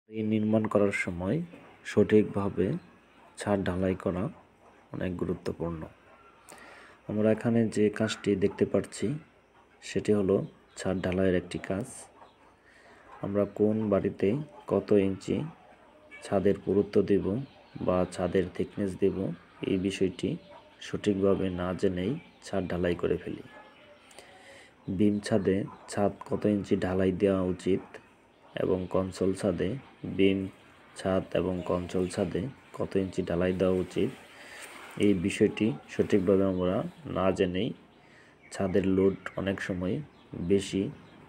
এই নির্মাণ করার সময় সঠিকভাবে ছাদ ঢালাই করা অনেক গুরুত্বপূর্ণ। আমরা এখানে যে কাজটি দেখতে পাচ্ছি সেটি হলো ছাদ ঢালাইয়ের একটি কাজ। আমরা কোন বাড়িতে কত ইঞ্চি ছাদের পুরুত্ব দেব বা ছাদের থিকনেস দেব এই বিষয়টি সঠিকভাবে না জেনেই ছাদ ঢালাই করে ফেলি। বিম ছাদে ছাদ কত ইঞ্চি ঢালাই দেওয়া উচিত এবং কনসোল ছাদে বিম ছাদ এবং কনসোল ছাদে কত ইঞ্চি ঢালাই দেওয়া উচিত এই বিষয়টি সঠিকভাবে আমরা না জেনেই ছাদের লোড অনেক সময় বেশি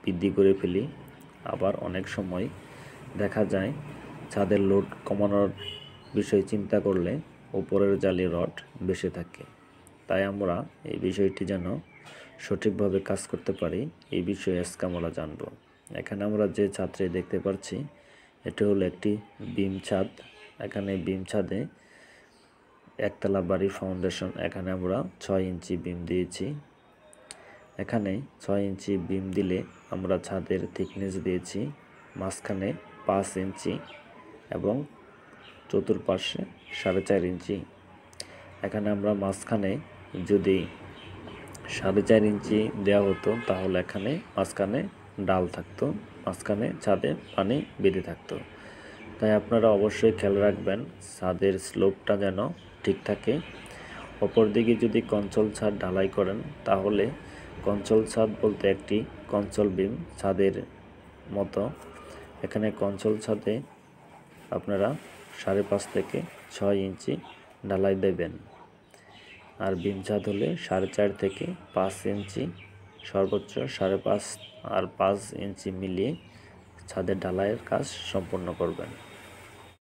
বৃদ্ধি করে ফেলি। আবার অনেক সময় দেখা যায় ছাদের লোড কমানোর বিষয় চিন্তা করলে উপরের জালি রড বেশি থাকে। তাই আমরা এই বিষয়টি যেন সঠিকভাবে কাজ করতে পারি এই বিষয়ে আজকে আমরা জানব। এখানে আমরা যে ছাদটি দেখতে পাচ্ছি এটি হলো একটি বিম ছাদ। এখানে বিম ছাদে একতলা বাড়ির ফাউন্ডেশন। এখানে আমরা 6 ইঞ্চি বিম দিয়েছি। এখানে 6 ইঞ্চি বিম দিলে আমরা ছাদের থিকনেস দিয়েছি মাঝখানে 5 ইঞ্চি এবং চতুর্পাশে 4.5 ইঞ্চি। এখানে আমরা মাঝখানে যদি 4.5 ইঞ্চি দেওয়া হতো তাহলে এখানে মাঝখানে ডাল থাকতো, মাঝখানে ছাদে পানি বেঁধে থাকতো। তাই আপনারা অবশ্যই খেয়াল রাখবেন ছাদের স্লোপটা যেন ঠিক থাকে। অপর দিকে যদি কনসোল ছাদ ঢালাই করেন তাহলে কনসোল ছাদ বলতে একটি কনসোল বিম ছাদের মতো। এখানে কনসোল ছাদে আপনারা 5.5 থেকে 6 ইঞ্চি ঢালাই দেবেন, আর বিম ছাদ হলে 4.5 থেকে 5 ইঞ্চি, সর্বোচ্চ 5.5 আর 5 ইঞ্চি মিলিয়ে ছাদের ঢালাইয়ের কাজ সম্পন্ন করবেন।